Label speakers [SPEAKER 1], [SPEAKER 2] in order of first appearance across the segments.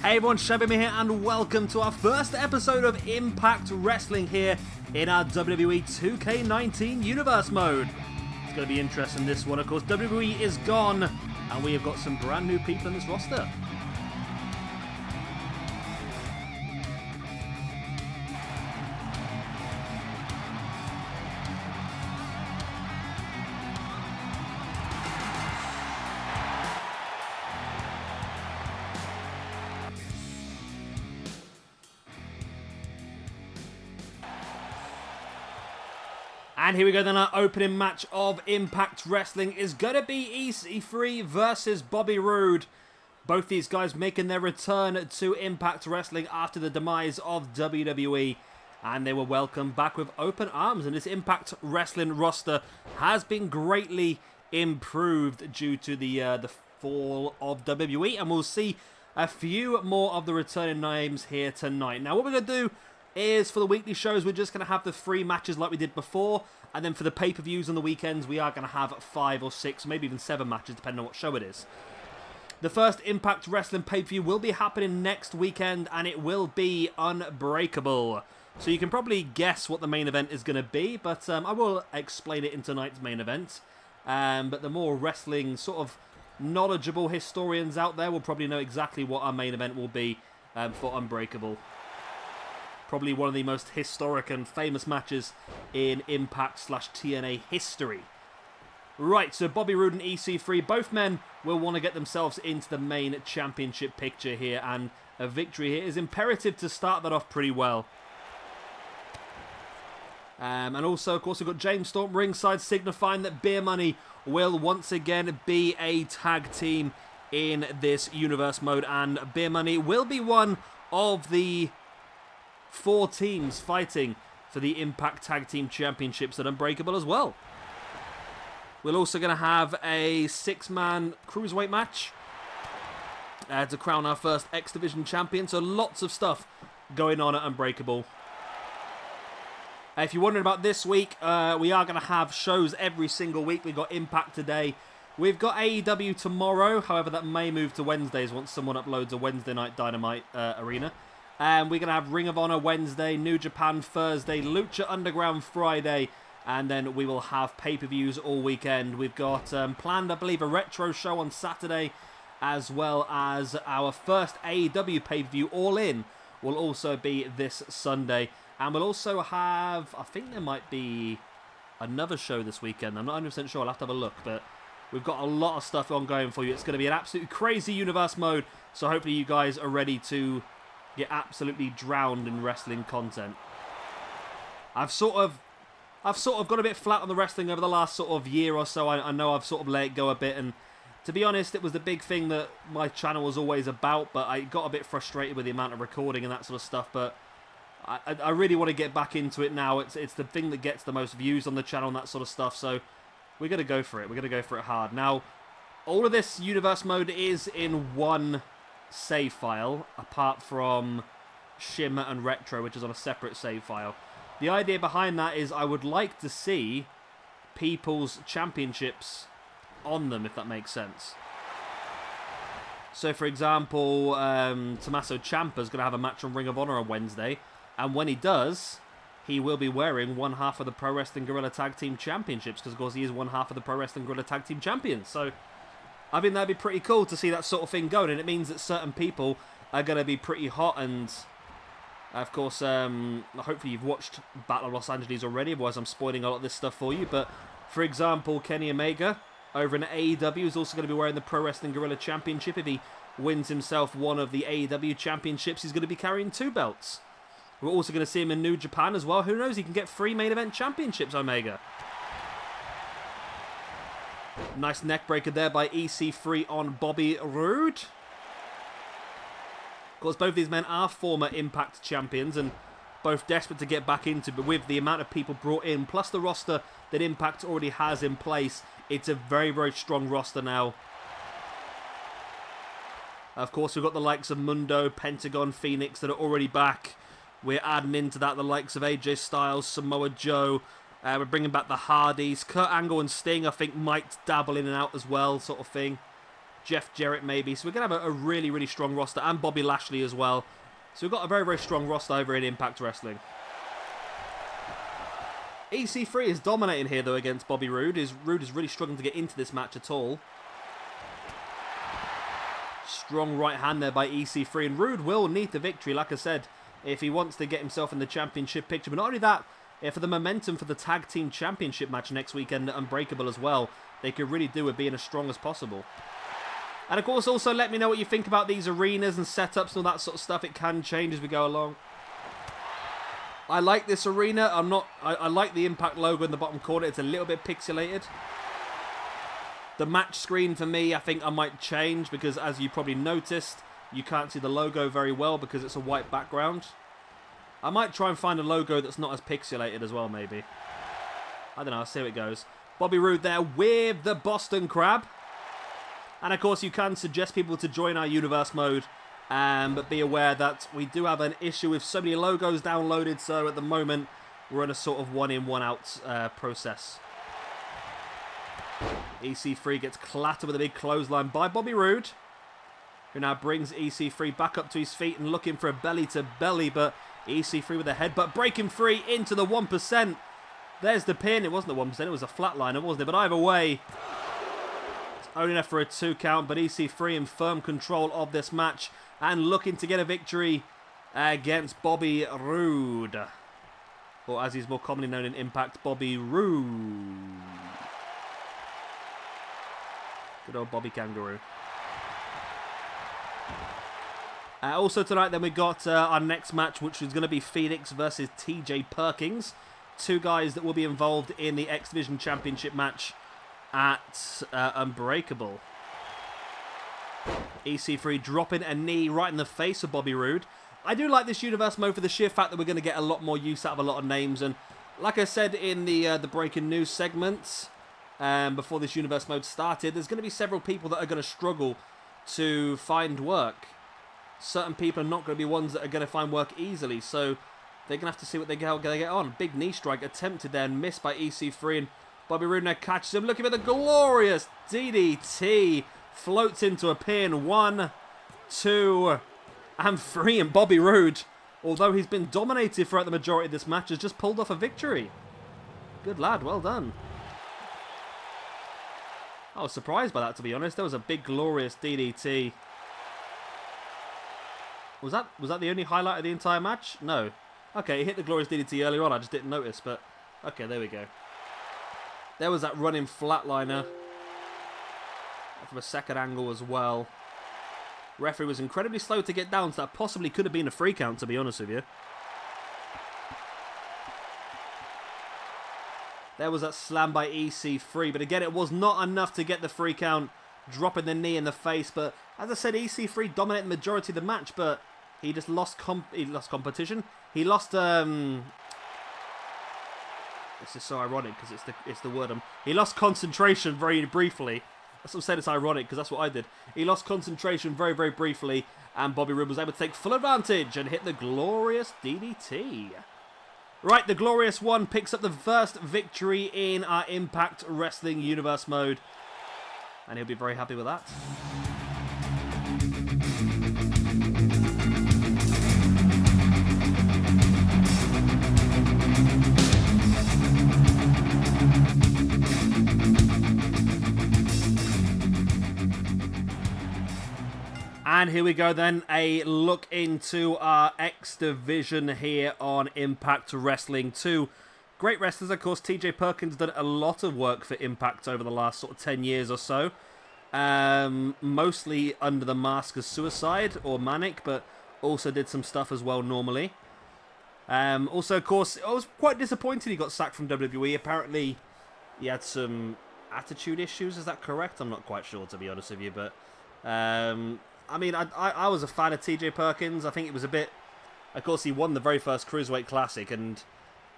[SPEAKER 1] Hey everyone, Shabby here and welcome to our first episode of Impact Wrestling here in our WWE 2K19 Universe mode. It's going to be interesting, this one. Of course, WWE is gone and we have got some brand new people in this roster. And here we go then, our opening match of Impact Wrestling is going to be EC3 versus Bobby Roode. Both these guys making their return to Impact Wrestling after the demise of WWE. And they were welcomed back with open arms. And this Impact Wrestling roster has been greatly improved due to the fall of WWE. And we'll see a few more of the returning names here tonight. Now what we're going to do is, for the weekly shows, we're just going to have the 3 matches like we did before. And then for the pay-per-views on the weekends, we are going to have 5 or 6, maybe even 7 matches, depending on what show it is. The first Impact Wrestling pay-per-view will be happening next weekend, and it will be Unbreakable. So you can probably guess what the main event is going to be, but I will explain it in tonight's main event. But the more wrestling sort of knowledgeable historians out there will probably know exactly what our main event will be for Unbreakable. Probably one of the most historic and famous matches in Impact/TNA history. Right, so Bobby Roode and EC3, both men will want to get themselves into the main championship picture here, and a victory here is imperative to start that off pretty well. And also, of course, we've got James Storm ringside signifying that Beer Money will once again be a tag team in this universe mode, and Beer Money will be one of the 4 teams fighting for the Impact Tag Team Championships at Unbreakable as well. We're also going to have a 6-man cruiserweight match to crown our first X Division champion. So lots of stuff going on at Unbreakable. If you're wondering about this week, we are going to have shows every single week. We've got Impact today. We've got AEW tomorrow. However, that may move to Wednesdays once someone uploads a Wednesday Night Dynamite arena. And we're going to have Ring of Honor Wednesday, New Japan Thursday, Lucha Underground Friday, and then we will have pay-per-views all weekend. We've got planned, I believe, a retro show on Saturday, as well as our first AEW pay-per-view, All In, will also be this Sunday. And we'll also have, I think there might be another show this weekend. I'm not 100% sure, I'll have to have a look, but we've got a lot of stuff ongoing for you. It's going to be an absolutely crazy universe mode, so hopefully you guys are ready to get absolutely drowned in wrestling content. I've sort of got a bit flat on the wrestling over the last sort of year or so. I know I've sort of let it go a bit, and to be honest, it was the big thing that my channel was always about, but I got a bit frustrated with the amount of recording and that sort of stuff, but I really want to get back into it now. It's the thing that gets the most views on the channel and that sort of stuff, so we're going to go for it. We're going to go for it hard. Now, all of this universe mode is in one save file, apart from Shimmer and Retro, which is on a separate save file. The idea behind that is I would like to see people's championships on them, if that makes sense. So, for example, Tommaso Ciampa's going to have a match on Ring of Honor on Wednesday, and when he does, he will be wearing one half of the Pro Wrestling Guerrilla Tag Team Championships, because, of course, he is one half of the Pro Wrestling Guerrilla Tag Team Champions. So I think that'd be pretty cool to see that sort of thing going, and it means that certain people are going to be pretty hot, and of course, hopefully you've watched Battle of Los Angeles already, otherwise I'm spoiling a lot of this stuff for you, but for example, Kenny Omega over in AEW is also going to be wearing the Pro Wrestling Guerrilla Championship. If he wins himself one of the AEW Championships, he's going to be carrying 2 belts. We're also going to see him in New Japan as well. Who knows, he can get 3 main event championships, Omega. Nice neck breaker there by EC3 on Bobby Roode. Of course, both these men are former Impact champions and both desperate to get back into, but with the amount of people brought in, plus the roster that Impact already has in place, it's a very, very strong roster now. Of course, we've got the likes of Mundo, Pentagon, Phoenix that are already back. We're adding into that the likes of AJ Styles, Samoa Joe. We're bringing back the Hardys. Kurt Angle and Sting, I think, might dabble in and out as well, sort of thing. Jeff Jarrett maybe. So we're going to have a really, really strong roster. And Bobby Lashley as well. So we've got a very, very strong roster over in Impact Wrestling. EC3 is dominating here, though, against Bobby Roode. Roode is really struggling to get into this match at all. Strong right hand there by EC3. And Roode will need the victory, like I said, if he wants to get himself in the championship picture. But not only that, for the momentum for the Tag Team Championship match next weekend at Unbreakable as well, they could really do with being as strong as possible. And of course, also let me know what you think about these arenas and setups and all that sort of stuff. It can change as we go along. I like this arena. I like the Impact logo in the bottom corner. It's a little bit pixelated. The match screen for me, I think I might change because, as you probably noticed, you can't see the logo very well because it's a white background. I might try and find a logo that's not as pixelated as well, maybe. I don't know. I'll see how it goes. Bobby Roode there with the Boston Crab. And of course, you can suggest people to join our universe mode. But be aware that we do have an issue with so many logos downloaded. So at the moment, we're in a sort of one in, one out process. EC3 gets clattered with a big clothesline by Bobby Roode, who now brings EC3 back up to his feet and looking for a belly to belly. But EC3 with a headbutt, breaking free into the 1%. There's the pin. It wasn't the 1%, it was a flatliner, wasn't it? But either way, it's only enough for a 2 count. But EC3 in firm control of this match and looking to get a victory against Bobby Roode. Or as he's more commonly known in Impact, Bobby Roode. Good old Bobby Kangaroo. Also tonight then we got our next match, which is going to be Fenix versus TJ Perkins. 2 guys that will be involved in the X Division Championship match at Unbreakable. EC3 dropping a knee right in the face of Bobby Roode. I do like this universe mode for the sheer fact that we're going to get a lot more use out of a lot of names. And like I said in the breaking news segments before this universe mode started, there's going to be several people that are going to struggle to find work. Certain people are not going to be ones that are going to find work easily. So they're going to have to see what they're going to get on. Big knee strike attempted there and missed by EC3. And Bobby Roode now catches him. Looking for the glorious DDT. Floats into a pin. 1, 2, and 3. And Bobby Roode, although he's been dominated throughout the majority of this match, has just pulled off a victory. Good lad. Well done. I was surprised by that, to be honest. There was a big, glorious DDT. Was that the only highlight of the entire match? No. Okay, he hit the glorious DDT earlier on. I just didn't notice, but okay, there we go. There was that running flatliner from a second angle as well. Referee was incredibly slow to get down, so that possibly could have been a free count, to be honest with you. There was that slam by EC3, but again, it was not enough to get the free count, dropping the knee in the face. But as I said, EC3 dominated the majority of the match, but he just lost competition. He lost this is so ironic because it's the word. He lost concentration very briefly. That's what I'm saying. It's ironic because that's what I did. He lost concentration very, very briefly, and Bobby Roode was able to take full advantage and hit the glorious DDT. Right, the Glorious One picks up the first victory in our Impact Wrestling Universe mode, and he'll be very happy with that. And here we go then, a look into our X Division here on Impact Wrestling 2. Great wrestlers, of course. TJ Perkins done a lot of work for Impact over the last sort of 10 years or so. Mostly under the mask as Suicide or Manic, but also did some stuff as well normally. Also, of course, I was quite disappointed he got sacked from WWE. Apparently, he had some attitude issues. Is that correct? I'm not quite sure, to be honest with you, but... I mean, I was a fan of TJ Perkins. I think it was a bit... Of course, he won the very first Cruiserweight Classic, and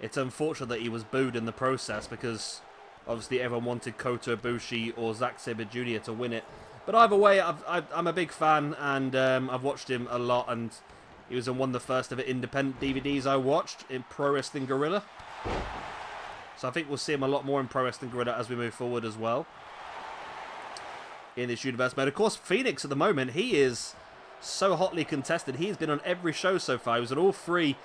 [SPEAKER 1] it's unfortunate that he was booed in the process because obviously everyone wanted Kota Ibushi or Zack Sabre Jr. to win it. But either way, I'm a big fan, and I've watched him a lot, and he was on one of the first ever independent DVDs I watched in Pro Wrestling Guerrilla. So I think we'll see him a lot more in Pro Wrestling Guerrilla as we move forward as well. in this universe mode. Of course, Fenix at the moment, he is so hotly contested. He's been on every show so far. He was on all 3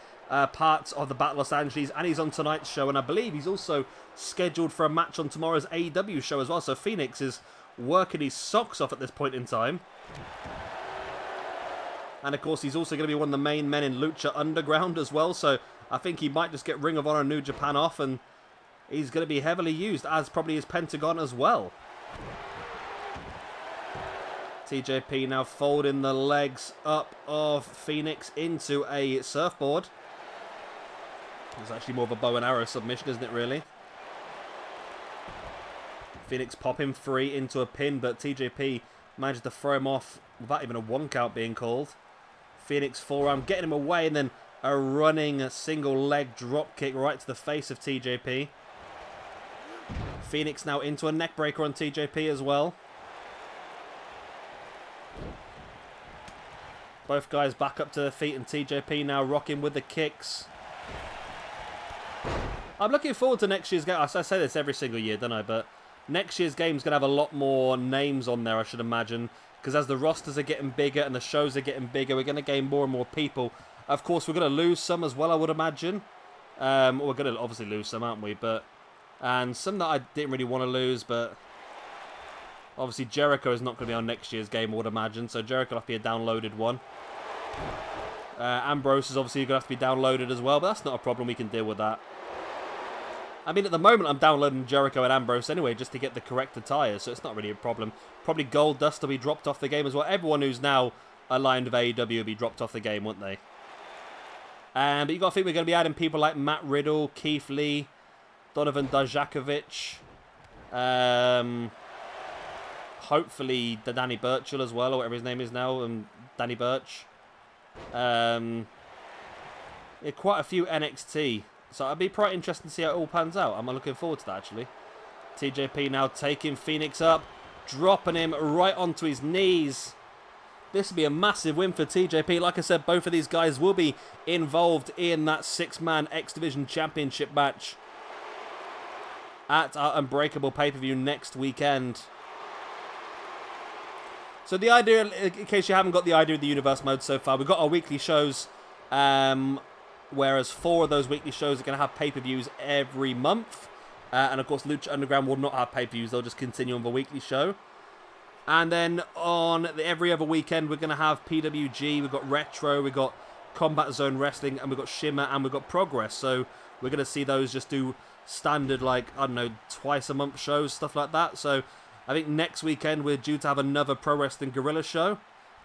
[SPEAKER 1] parts of the Battle Los Angeles, and he's on tonight's show, and I believe he's also scheduled for a match on tomorrow's AEW show as well. So Fenix is working his socks off at this point in time. And of course, he's also going to be one of the main men in Lucha Underground as well. So I think he might just get Ring of Honor and New Japan off, and he's going to be heavily used, as probably is Pentagon as well. TJP now folding the legs up of Fenix into a surfboard. It's actually more of a bow and arrow submission, isn't it, really? Fenix popping free into a pin, but TJP manages to throw him off without even a 1 count being called. Fenix forearm getting him away, and then a running single leg drop kick right to the face of TJP. Fenix now into a neck breaker on TJP as well. Both guys back up to their feet, and TJP now rocking with the kicks. I'm looking forward to next year's game. I say this every single year, don't I? But next year's game is going to have a lot more names on there, I should imagine. Because as the rosters are getting bigger and the shows are getting bigger, we're going to gain more and more people. Of course, we're going to lose some as well, I would imagine. We're going to obviously lose some, aren't we? And some that I didn't really want to lose, but obviously Jericho is not going to be on next year's game, I would imagine. So Jericho will have to be a downloaded one. Ambrose is obviously going to have to be downloaded as well, but that's not a problem. We can deal with that. I mean, at the moment, I'm downloading Jericho and Ambrose anyway, just to get the correct attire, so it's not really a problem. Probably Goldust will be dropped off the game as well. Everyone who's now aligned with AEW will be dropped off the game, won't they? But you've got to think we're going to be adding people like Matt Riddle, Keith Lee, Donovan Dajakovic, hopefully the Danny Burchell as well, or whatever his name is now, Danny Burch. Yeah, quite a few NXT. So it'll be quite interesting to see how it all pans out. I'm looking forward to that, actually. TJP now taking Fenix up, dropping him right onto his knees. This will be a massive win for TJP. Like I said, both of these guys will be involved in that 6-man X Division Championship match at our Unbreakable pay-per-view next weekend. So the idea, in case you haven't got the idea of the universe mode so far, we've got our weekly shows, whereas 4 of those weekly shows are going to have pay-per-views every month. And of course, Lucha Underground will not have pay-per-views, they'll just continue on the weekly show. And then on every other weekend, we're going to have PWG, we've got Retro, we've got Combat Zone Wrestling, and we've got Shimmer, and we've got Progress. So we're going to see those just do standard, like, I don't know, twice a month shows, stuff like that. So I think next weekend we're due to have another Pro Wrestling Guerrilla show.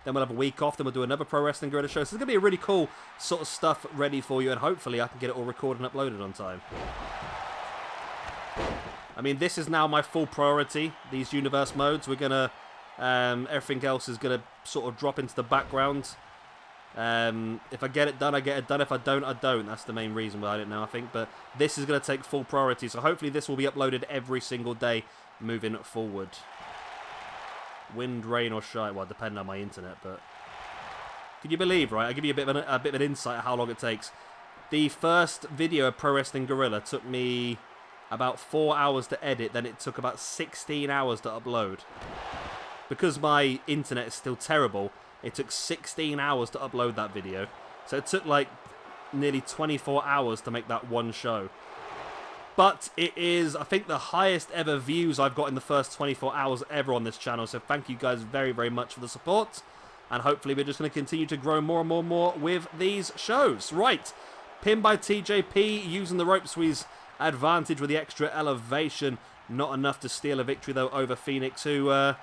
[SPEAKER 1] Then we'll have a week off, then we'll do another Pro Wrestling Guerrilla show. So it's going to be a really cool sort of stuff ready for you, and hopefully I can get it all recorded and uploaded on time. I mean, this is now my full priority, these universe modes. We're going to, everything else is going to sort of drop into the background. If I get it done, I get it done. If I don't, I don't. That's the main reason behind it now, I think. But this is going to take full priority. So hopefully this will be uploaded every single day moving forward. Wind, rain, or shine. Well, depending on my internet, but can you believe, right? I'll give you a bit of an insight of how long it takes. The first video of Pro Wrestling Guerrilla took me about 4 hours to edit, then it took about 16 hours to upload. Because my internet is still terrible, it took 16 hours to upload that video. So it took like nearly 24 hours to make that one show. But it is, I think, the highest ever views I've got in the first 24 hours ever on this channel. So thank you guys very, very much for the support. And hopefully we're just going to continue to grow more and more and more with these shows. Right. Pinned by TJP, using the rope squeeze advantage with the extra elevation. Not enough to steal a victory, though, over Fenix, who has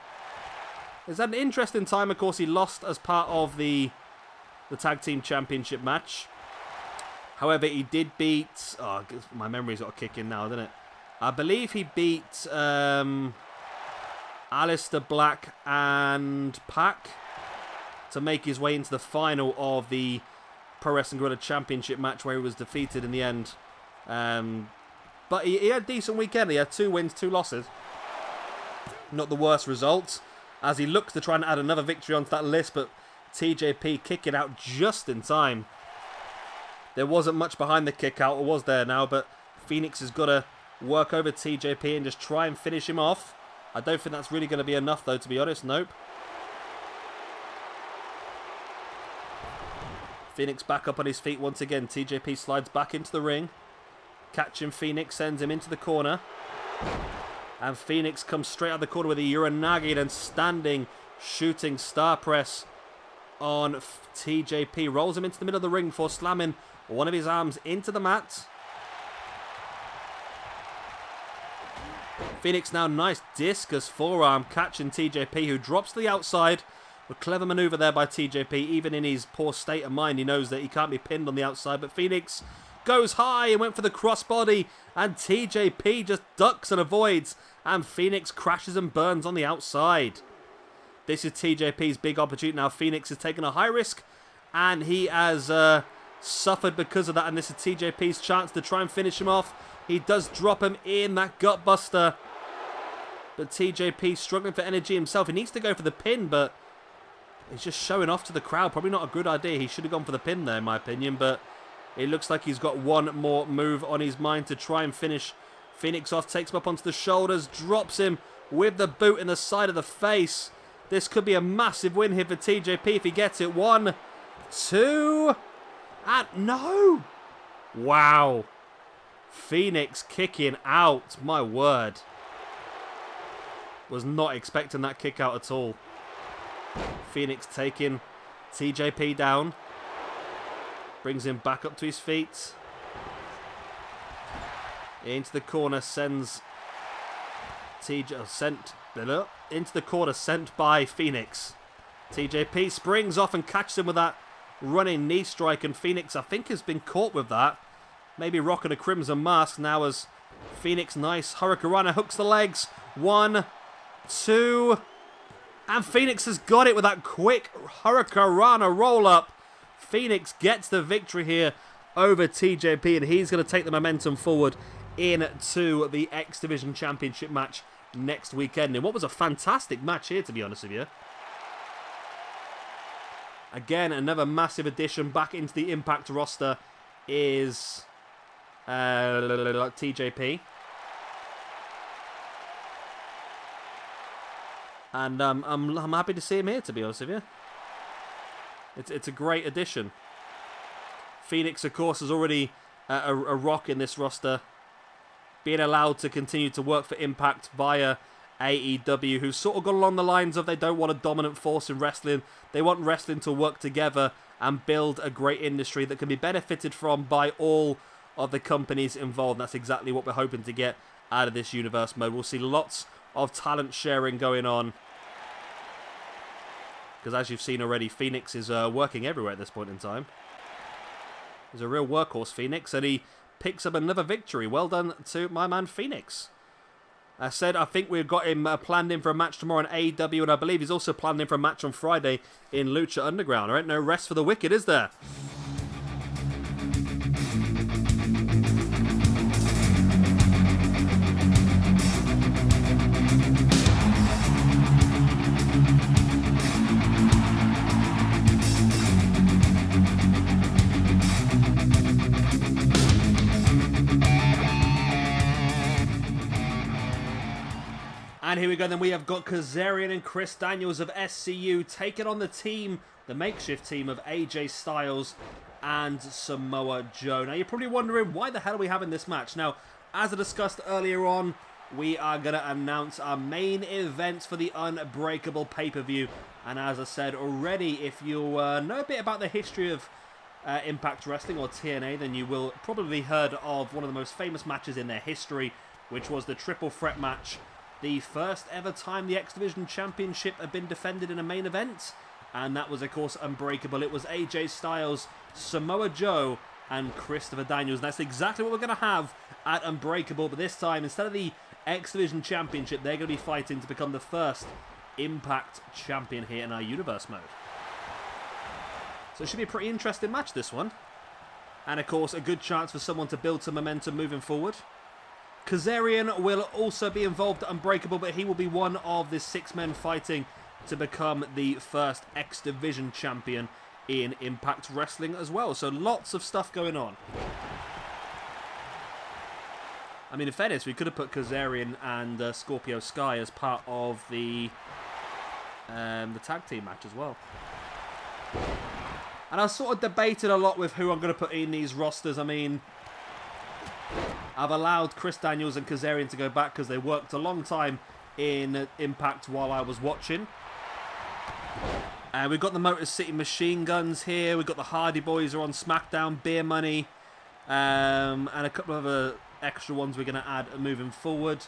[SPEAKER 1] had an interesting time. Of course, he lost as part of the Tag Team Championship match. However, he did beat... Oh, my memory's got to kick in now, doesn't it? I believe he beat Aleister Black and Pac to make his way into the final of the Pro Wrestling Guerrilla Championship match, where he was defeated in the end. But he had a decent weekend. He had 2 wins, 2 losses. Not the worst results, as he looks to try and add another victory onto that list, but TJP kicking out just in time. There wasn't much behind the kick out, or was there now, but Fenix has got to work over TJP and just try and finish him off. I don't think that's really going to be enough, though, to be honest. Nope. Fenix back up on his feet once again. TJP slides back into the ring. Catching Fenix, sends him into the corner. And Fenix comes straight out of the corner with a Uranagi, then standing, shooting star press on TJP. Rolls him into the middle of the ring before slamming one of his arms into the mat. Fenix now, nice discus forearm, catching TJP, who drops to the outside. A clever maneuver there by TJP. Even in his poor state of mind, he knows that he can't be pinned on the outside. But Fenix goes high and went for the crossbody. And TJP just ducks and avoids. And Fenix crashes and burns on the outside. This is TJP's big opportunity. Now Fenix has taken a high risk. And he has suffered because of that. And this is TJP's chance to try and finish him off. He does drop him in that gut buster. But TJP struggling for energy himself. He needs to go for the pin, but he's just showing off to the crowd. Probably not a good idea. He should have gone for the pin there, in my opinion. But it looks like he's got one more move on his mind to try and finish Fenix off. Takes him up onto the shoulders. Drops him with the boot in the side of the face. This could be a massive win here for TJP if he gets it. 1, 2, and no! Wow. Fenix kicking out. My word. Was not expecting that kick out at all. Fenix taking TJP down. Brings him back up to his feet. Into the corner, sends into the corner, sent by Fenix. TJP springs off and catches him with that running knee strike, and Fenix, I think, has been caught with that. Maybe rocking a crimson mask now as Fenix, nice Hurricanrana, hooks the legs. 1, 2, and Fenix has got it with that quick Hurricanrana roll-up. Fenix gets the victory here over TJP, and he's going to take the momentum forward into the X Division Championship match next weekend. And what was a fantastic match here, to be honest with you. Again, another massive addition back into the Impact roster is TJP. And I'm happy to see him here, to be honest with you. It's a great addition. Fenix, of course, is already a rock in this roster. Being allowed to continue to work for Impact via AEW, who's sort of gone along the lines of they don't want a dominant force in wrestling. They want wrestling to work together and build a great industry that can be benefited from by all of the companies involved. That's exactly what we're hoping to get out of this universe mode. We'll see lots of talent sharing going on. Because as you've seen already, Fenix is working everywhere at this point in time. He's a real workhorse, Fenix, and he picks up another victory. Well done to my man, Fenix. I said I think we've got him planned in for a match tomorrow on AEW, and I believe he's also planned in for a match on Friday in Lucha Underground. All right, no rest for the wicked, is there? And here we go, then we have got Kazarian and Chris Daniels of SCU taking on the team, the makeshift team of AJ Styles and Samoa Joe. Now you're probably wondering, why the hell are we having this match? Now, as I discussed earlier on, we are going to announce our main event for the Unbreakable pay-per-view. And as I said already, if you know a bit about the history of Impact Wrestling or TNA, then you will probably heard of one of the most famous matches in their history, which was the Triple Threat match. The first ever time the X Division Championship had been defended in a main event. And that was, of course, Unbreakable. It was AJ Styles, Samoa Joe, and Christopher Daniels. And that's exactly what we're going to have at Unbreakable. But this time, instead of the X Division Championship, they're going to be fighting to become the first Impact Champion here in our Universe mode. So it should be a pretty interesting match, this one. And, of course, a good chance for someone to build some momentum moving forward. Kazarian will also be involved at Unbreakable, but he will be one of the 6 men fighting to become the first X Division champion in Impact Wrestling as well. So lots of stuff going on. I mean, in fairness, we could have put Kazarian and Scorpio Sky as part of the tag team match as well. And I sort of debated a lot with who I'm going to put in these rosters. I mean, I've allowed Chris Daniels and Kazarian to go back because they worked a long time in Impact while I was watching. And we've got the Motor City Machine Guns here. We've got the Hardy Boys are on SmackDown, Beer Money, and a couple of other extra ones we're going to add moving forward.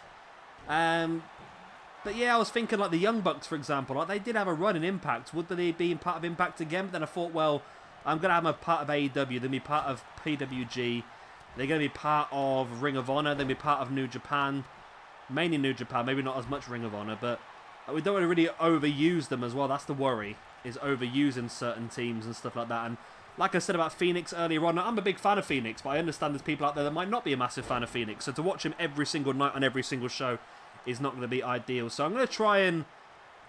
[SPEAKER 1] But yeah, I was thinking like the Young Bucks, for example. Like, they did have a run in Impact. Would they be part of Impact again? But then I thought, well, I'm going to have them a part of AEW. They're going to be part of PWG. They're going to be part of Ring of Honor. They're going to be part of New Japan. Mainly New Japan. Maybe not as much Ring of Honor. But we don't want to really overuse them as well. That's the worry, is overusing certain teams and stuff like that. And like I said about Phoenix earlier on, I'm a big fan of Phoenix. But I understand there's people out there that might not be a massive fan of Phoenix. So to watch him every single night on every single show is not going to be ideal. So I'm going to try and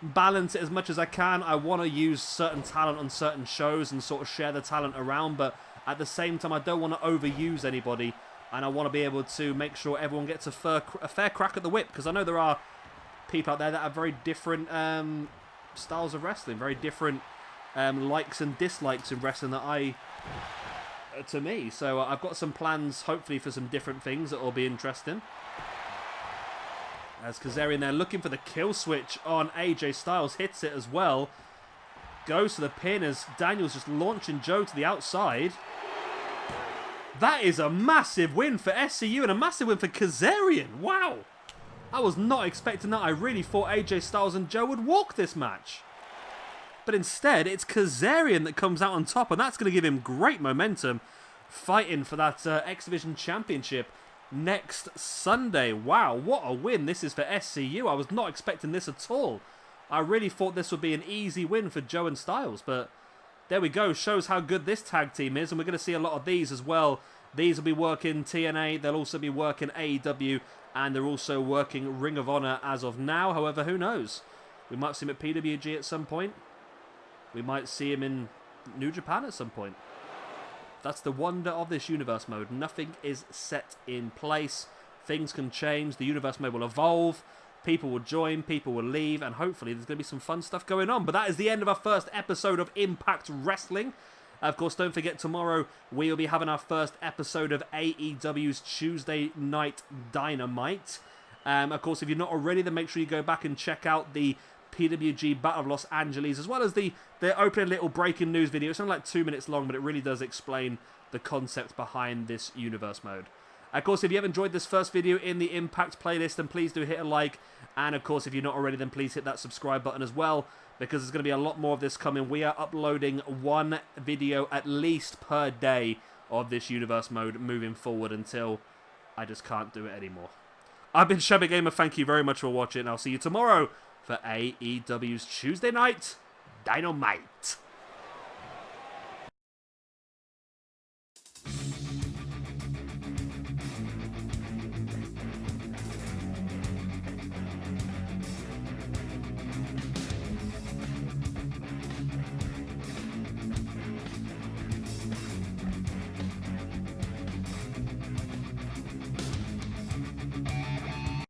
[SPEAKER 1] balance it as much as I can. I want to use certain talent on certain shows and sort of share the talent around, but at the same time I don't want to overuse anybody, and I want to be able to make sure everyone gets a fair crack at the whip, because I know there are people out there that have very different styles of wrestling, very different likes and dislikes in wrestling to me. So I've got some plans hopefully for some different things that will be interesting. As Kazarian there looking for the kill switch on AJ Styles, hits it as well. Goes to the pin as Daniels just launching Joe to the outside. That is a massive win for SCU and a massive win for Kazarian. Wow. I was not expecting that. I really thought AJ Styles and Joe would walk this match. But instead, it's Kazarian that comes out on top, and that's going to give him great momentum fighting for that X Division Championship next Sunday. Wow, what a win this is for SCU. I was not expecting this at all. I really thought this would be an easy win for Joe and Styles, but there we go. Shows how good this tag team is, and we're going to see a lot of these as well. These will be working TNA, they'll also be working AEW, and they're also working Ring of Honor as of now. However, who knows? We might see him at PWG at some point. We might see him in New Japan at some point. That's the wonder of this universe mode. Nothing is set in place. Things can change. The universe mode will evolve. People will join. People will leave. And hopefully there's going to be some fun stuff going on. But that is the end of our first episode of Impact Wrestling. Of course, don't forget, tomorrow we will be having our first episode of AEW's Tuesday Night Dynamite. Of course, if you're not already, then make sure you go back and check out the PWG Battle of Los Angeles, as well as the opening little breaking news video. It's only like 2 minutes long, but it really does explain the concept behind this universe mode. Of course, if you have enjoyed this first video in the Impact playlist, then please do hit a like. And of course, if you're not already, then please hit that subscribe button as well, because there's going to be a lot more of this coming. We are uploading one video at least per day of this universe mode moving forward until I just can't do it anymore. I've been Shabby Gamer. Thank you very much for watching. I'll see you tomorrow for AEW's Tuesday Night Dynamite.